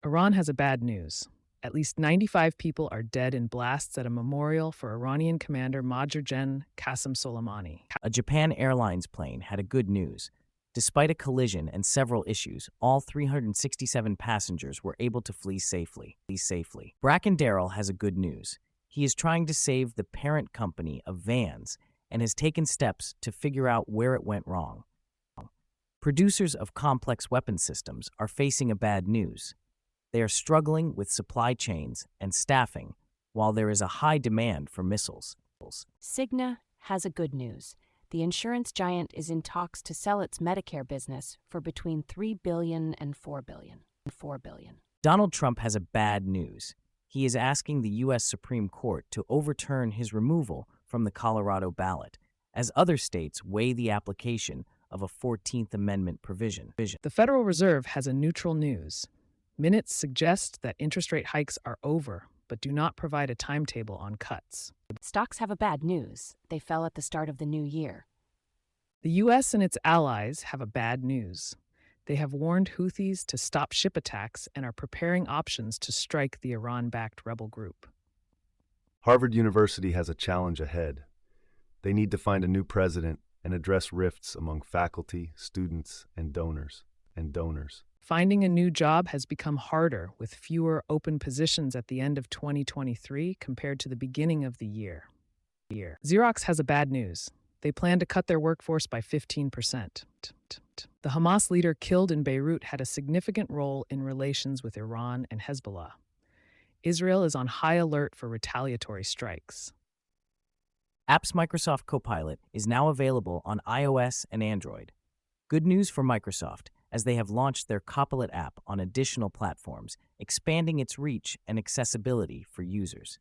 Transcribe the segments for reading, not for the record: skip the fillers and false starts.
Iran has a bad news. At least 95 people are dead in blasts at a memorial for Iranian commander Major Gen Qasem Soleimani. A Japan Airlines plane had a good news. Despite a collision and several issues, all 367 passengers were able to flee safely. Bracken Darrell has a good news. He is trying to save the parent company of Vans and has taken steps to figure out where it went wrong. Producers of complex weapon systems are facing a bad news. They are struggling with supply chains and staffing, while there is a high demand for missiles. Cigna has a good news. The insurance giant is in talks to sell its Medicare business for between $3 billion and $4 billion. Donald Trump has a bad news. He is asking the U.S. Supreme Court to overturn his removal from the Colorado ballot, as other states weigh the application of a 14th Amendment provision. The Federal Reserve has a neutral news. Minutes suggest that interest rate hikes are over, but do not provide a timetable on cuts. Stocks have a bad news. They fell at the start of the new year. The U.S. and its allies have a bad news. They have warned Houthis to stop ship attacks and are preparing options to strike the Iran-backed rebel group. Harvard University has a challenge ahead. They need to find a new president and address rifts among faculty, students, and donors. Finding a new job has become harder with fewer open positions at the end of 2023 compared to the beginning of the year. Xerox has a bad news. They plan to cut their workforce by 15%. The Hamas leader killed in Beirut had a significant role in relations with Iran and Hezbollah. Israel is on high alert for retaliatory strikes. Apps Microsoft Copilot is now available on iOS and Android. Good news for Microsoft, as they have launched their Copilot app on additional platforms, expanding its reach and accessibility for users.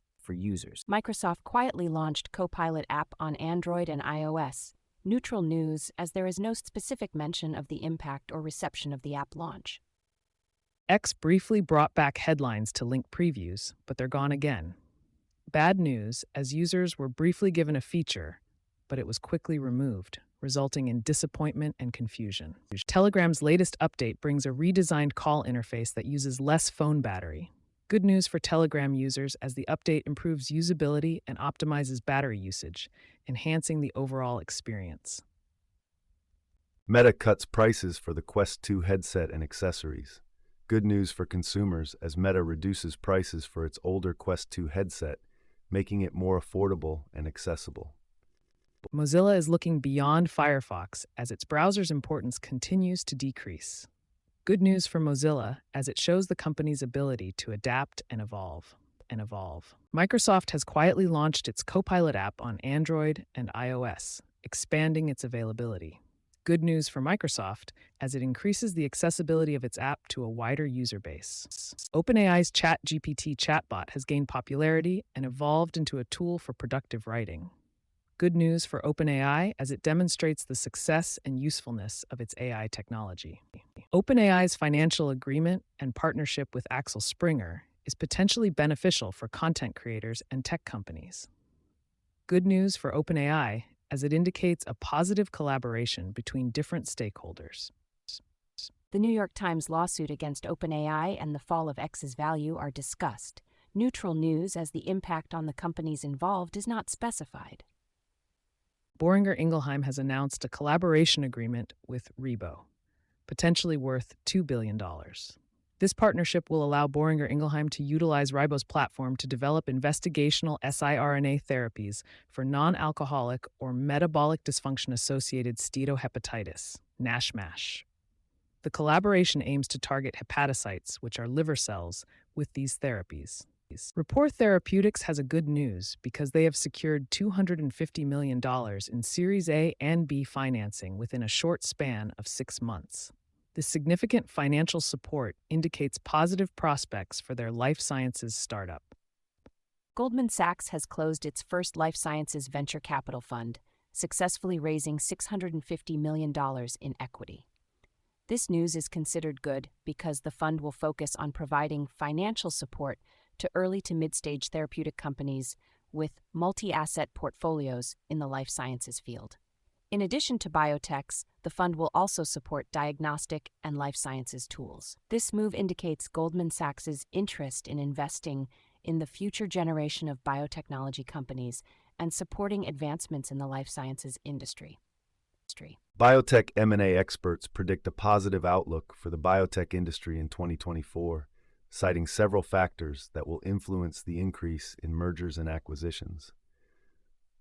Microsoft quietly launched Copilot app on Android and iOS. Neutral news, as there is no specific mention of the impact or reception of the app launch. X briefly brought back headlines to link previews, but they're gone again. Bad news, as users were briefly given a feature, but it was quickly removed, resulting in disappointment and confusion. Telegram's latest update brings a redesigned call interface that uses less phone battery. Good news for Telegram users, as the update improves usability and optimizes battery usage, enhancing the overall experience. Meta cuts prices for the Quest 2 headset and accessories. Good news for consumers, as Meta reduces prices for its older Quest 2 headset, making it more affordable and accessible. Mozilla is looking beyond Firefox as its browser's importance continues to decrease. Good news for Mozilla, as it shows the company's ability to adapt and evolve. Microsoft has quietly launched its Copilot app on Android and iOS, expanding its availability. Good news for Microsoft, as it increases the accessibility of its app to a wider user base. OpenAI's ChatGPT chatbot has gained popularity and evolved into a tool for productive writing. Good news for OpenAI, as it demonstrates the success and usefulness of its AI technology. OpenAI's financial agreement and partnership with Axel Springer is potentially beneficial for content creators and tech companies. Good news for OpenAI, as it indicates a positive collaboration between different stakeholders. The New York Times lawsuit against OpenAI and the fall of X's value are discussed. Neutral news, as the impact on the companies involved is not specified. Boehringer Ingelheim has announced a collaboration agreement with Rebo, potentially worth $2 billion. This partnership will allow Boehringer Ingelheim to utilize Ribo's platform to develop investigational siRNA therapies for non-alcoholic or metabolic dysfunction-associated steatohepatitis, NASH/MASH. The collaboration aims to target hepatocytes, which are liver cells, with these therapies. Rapport Therapeutics has a good news because they have secured $250 million in Series A and B financing within a short span of 6 months. This significant financial support indicates positive prospects for their life sciences startup. Goldman Sachs has closed its first life sciences venture capital fund, successfully raising $650 million in equity. This news is considered good because the fund will focus on providing financial support to early to mid-stage therapeutic companies with multi-asset portfolios in the life sciences field. In addition to biotechs, the fund will also support diagnostic and life sciences tools. This move indicates Goldman Sachs's interest in investing in the future generation of biotechnology companies and supporting advancements in the life sciences industry. Biotech M&A experts predict a positive outlook for the biotech industry in 2024, citing several factors that will influence the increase in mergers and acquisitions.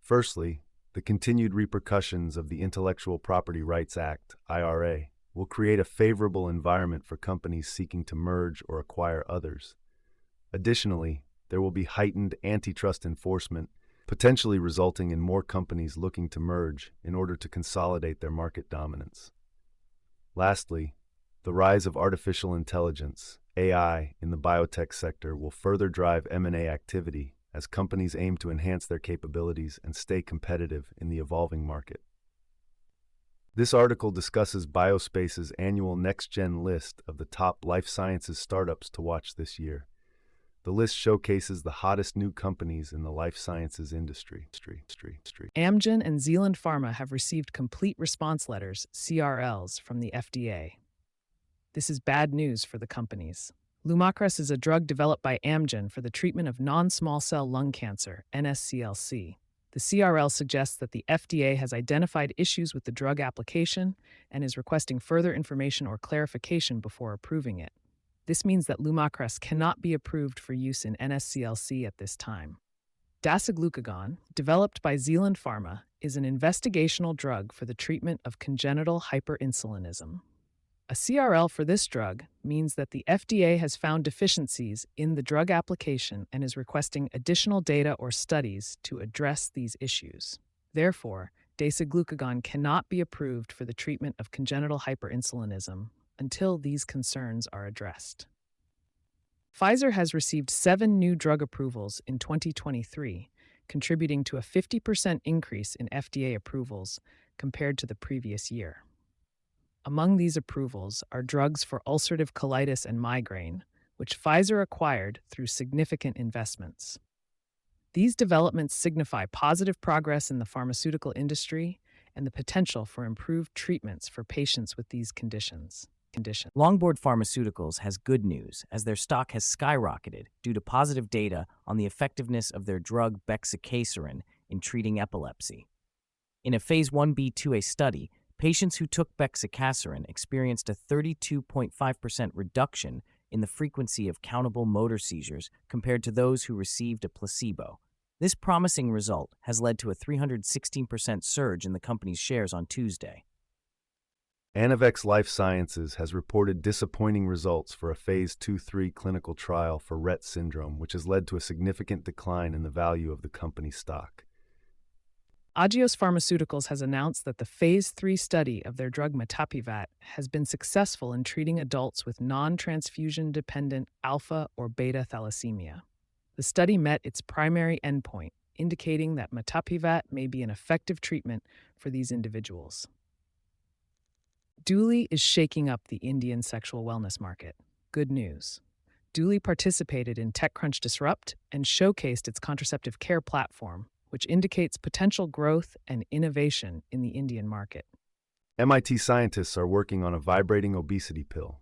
Firstly, the continued repercussions of the Intellectual Property Rights Act, IRA, will create a favorable environment for companies seeking to merge or acquire others. Additionally, there will be heightened antitrust enforcement, potentially resulting in more companies looking to merge in order to consolidate their market dominance. Lastly, the rise of artificial intelligence, AI, in the biotech sector will further drive M&A activity as companies aim to enhance their capabilities and stay competitive in the evolving market. This article discusses Biospace's annual next-gen list of the top life sciences startups to watch this year. The list showcases the hottest new companies in the life sciences industry. Amgen and Zealand Pharma have received complete response letters, CRLs, from the FDA. This is bad news for the companies. Lumakras is a drug developed by Amgen for the treatment of non-small cell lung cancer, NSCLC. The CRL suggests that the FDA has identified issues with the drug application and is requesting further information or clarification before approving it. This means that Lumakras cannot be approved for use in NSCLC at this time. Dasiglucagon, developed by Zealand Pharma, is an investigational drug for the treatment of congenital hyperinsulinism. A CRL for this drug means that the FDA has found deficiencies in the drug application and is requesting additional data or studies to address these issues. Therefore, dasiglucagon cannot be approved for the treatment of congenital hyperinsulinism until these concerns are addressed. Pfizer has received 7 new drug approvals in 2023, contributing to a 50% increase in FDA approvals compared to the previous year. Among these approvals are drugs for ulcerative colitis and migraine, which Pfizer acquired through significant investments. These developments signify positive progress in the pharmaceutical industry and the potential for improved treatments for patients with these conditions. Longboard Pharmaceuticals has good news as their stock has skyrocketed due to positive data on the effectiveness of their drug bexicaserin in treating epilepsy. In a Phase 1b/2a study, patients who took bexicaserin experienced a 32.5% reduction in the frequency of countable motor seizures compared to those who received a placebo. This promising result has led to a 316% surge in the company's shares on Tuesday. Anavex Life Sciences has reported disappointing results for a Phase 2/3 clinical trial for Rett syndrome, which has led to a significant decline in the value of the company's stock. Agios Pharmaceuticals has announced that the Phase 3 study of their drug mitapivat has been successful in treating adults with non-transfusion-dependent alpha or beta thalassemia. The study met its primary endpoint, indicating that mitapivat may be an effective treatment for these individuals. Dooley is shaking up the Indian sexual wellness market. Good news. Dooley participated in TechCrunch Disrupt and showcased its contraceptive care platform, which indicates potential growth and innovation in the Indian market. MIT scientists are working on a vibrating obesity pill.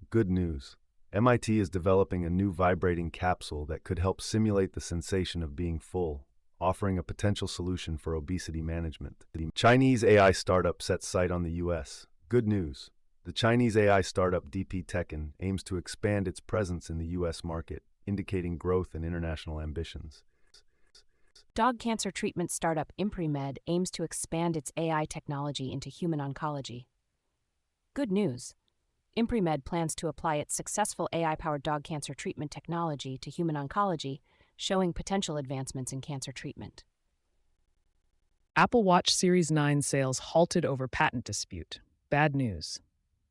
Good news. MIT is developing a new vibrating capsule that could help simulate the sensation of being full, offering a potential solution for obesity management. The Chinese AI startup sets sight on the U.S. Good news. The Chinese AI startup DP Tekken aims to expand its presence in the U.S. market, indicating growth and international ambitions. Dog cancer treatment startup ImpriMed aims to expand its AI technology into human oncology. Good news. ImpriMed plans to apply its successful AI-powered dog cancer treatment technology to human oncology, showing potential advancements in cancer treatment. Apple Watch Series 9 sales halted over patent dispute. Bad news.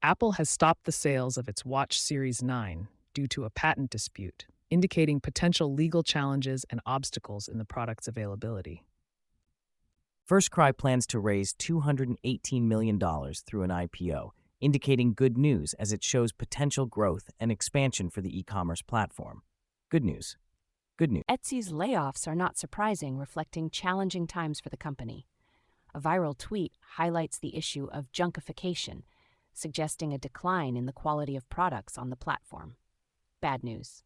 Apple has stopped the sales of its Watch Series 9 due to a patent dispute, indicating potential legal challenges and obstacles in the product's availability. FirstCry plans to raise $218 million through an IPO, indicating good news as it shows potential growth and expansion for the e-commerce platform. Good news. Good news. Etsy's layoffs are not surprising, reflecting challenging times for the company. A viral tweet highlights the issue of junkification, suggesting a decline in the quality of products on the platform. Bad news.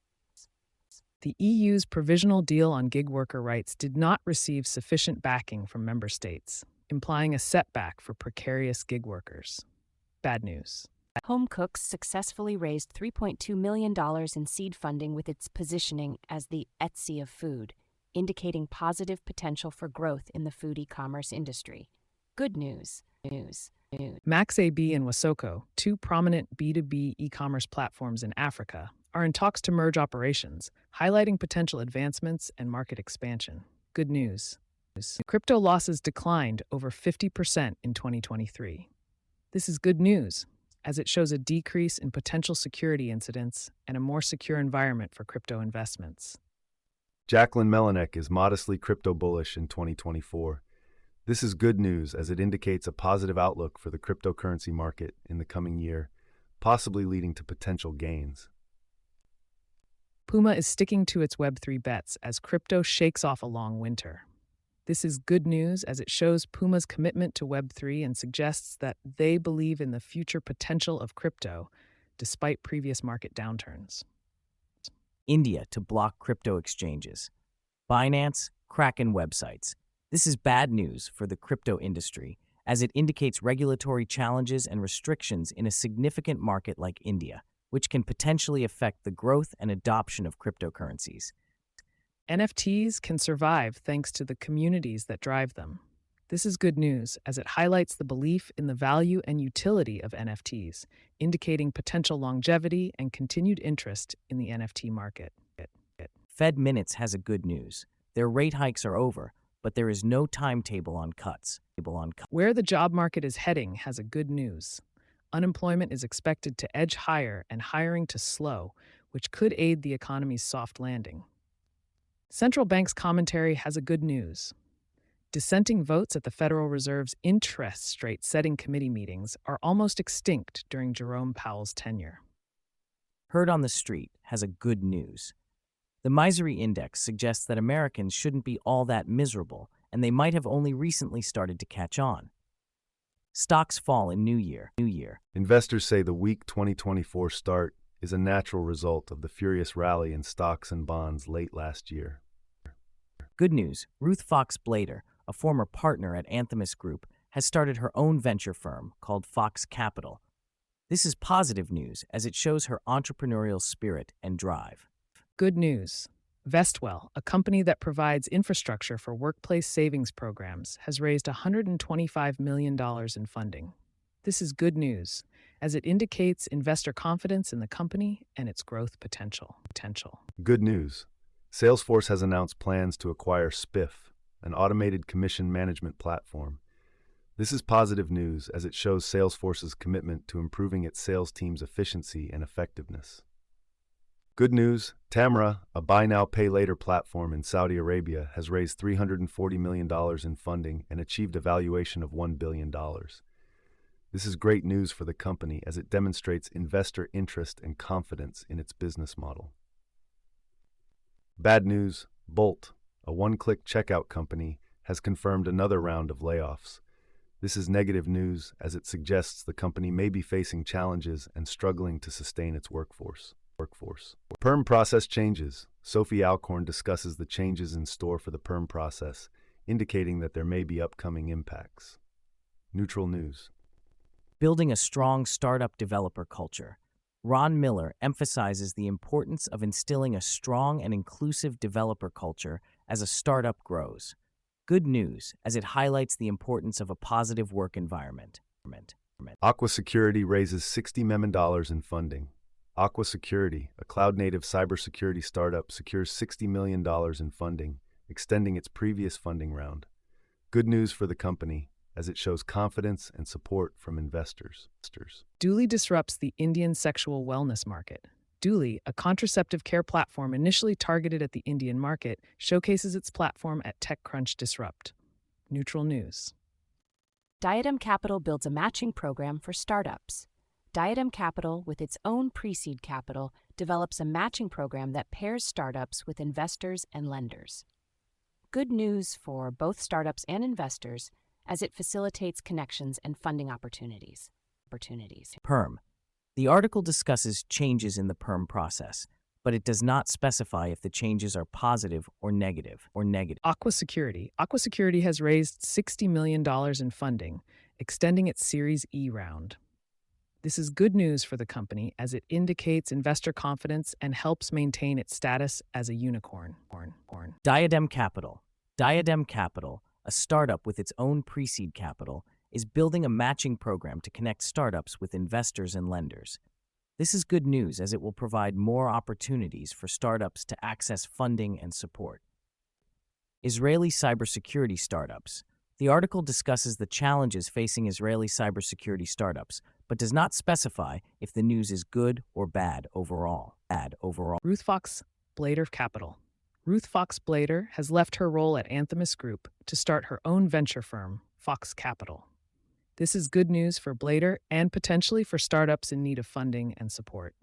The EU's provisional deal on gig worker rights did not receive sufficient backing from member states, implying a setback for precarious gig workers. Bad news. Home Cooks successfully raised $3.2 million in seed funding with its positioning as the Etsy of food, indicating positive potential for growth in the food e-commerce industry. Good news. MaxAB and Wasoko, two prominent B2B e-commerce platforms in Africa, are in talks to merge operations, highlighting potential advancements and market expansion. Good news. Crypto losses declined over 50% in 2023. This is good news, as it shows a decrease in potential security incidents and a more secure environment for crypto investments. Jacqueline Melinek is modestly crypto bullish in 2024. This is good news as it indicates a positive outlook for the cryptocurrency market in the coming year, possibly leading to potential gains. Puma is sticking to its Web3 bets as crypto shakes off a long winter. This is good news as it shows Puma's commitment to Web3 and suggests that they believe in the future potential of crypto, despite previous market downturns. India to block crypto exchanges. Binance, Kraken websites. This is bad news for the crypto industry, as it indicates regulatory challenges and restrictions in a significant market like India, which can potentially affect the growth and adoption of cryptocurrencies. NFTs can survive thanks to the communities that drive them. This is good news as it highlights the belief in the value and utility of NFTs, indicating potential longevity and continued interest in the NFT market. Fed Minutes has a good news. Their rate hikes are over, but there is no timetable on cuts. Where the job market is heading has a good news. Unemployment is expected to edge higher and hiring to slow, which could aid the economy's soft landing. Central Bank's commentary has a good news. Dissenting votes at the Federal Reserve's interest rate setting committee meetings are almost extinct during Jerome Powell's tenure. Heard on the Street has a good news. The Misery Index suggests that Americans shouldn't be all that miserable, and they might have only recently started to catch on. Stocks fall in New Year. Investors say the weak 2024 start is a natural result of the furious rally in stocks and bonds late last year. Good news, Ruth Fox Blader, a former partner at Anthemis Group, has started her own venture firm called Fox Capital. This is positive news as it shows her entrepreneurial spirit and drive. Good news. Vestwell, a company that provides infrastructure for workplace savings programs, has raised $125 million in funding. This is good news, as it indicates investor confidence in the company and its growth potential. Good news. Salesforce has announced plans to acquire Spiff, an automated commission management platform. This is positive news as it shows Salesforce's commitment to improving its sales team's efficiency and effectiveness. Good news, Tamara, a buy now pay later platform in Saudi Arabia, has raised $340 million in funding and achieved a valuation of $1 billion. This is great news for the company as it demonstrates investor interest and confidence in its business model. Bad news, Bolt, a one-click checkout company, has confirmed another round of layoffs. This is negative news as it suggests the company may be facing challenges and struggling to sustain its workforce. Perm process changes. Sophie Alcorn discusses the changes in store for the perm process, indicating that there may be upcoming impacts. Neutral news. Building a strong startup developer culture. Ron Miller emphasizes the importance of instilling a strong and inclusive developer culture as a startup grows. Good news, as it highlights the importance of a positive work environment. Aqua Security raises $60 million in funding. Aqua Security, a cloud-native cybersecurity startup, secures $60 million in funding, extending its previous funding round. Good news for the company, as it shows confidence and support from investors. Dooli disrupts the Indian sexual wellness market. Dooli, a contraceptive care platform initially targeted at the Indian market, showcases its platform at TechCrunch Disrupt. Neutral news. Diadem Capital builds a matching program for startups. Diadem Capital, with its own pre-seed capital, develops a matching program that pairs startups with investors and lenders. Good news for both startups and investors, as it facilitates connections and funding opportunities. Perm. The article discusses changes in the perm process, but it does not specify if the changes are positive or negative. Aqua Security. Aqua Security has raised $60 million in funding, extending its Series E round. This is good news for the company as it indicates investor confidence and helps maintain its status as a unicorn. Diadem Capital. Diadem Capital, a startup with its own pre-seed capital, is building a matching program to connect startups with investors and lenders. This is good news as it will provide more opportunities for startups to access funding and support. Israeli cybersecurity startups. The article discusses the challenges facing Israeli cybersecurity startups, but does not specify if the news is good or bad overall. Ruth Fox Blader Capital. Ruth Fox Blader has left her role at Anthemis Group to start her own venture firm, Fox Capital. This is good news for Blader and potentially for startups in need of funding and support.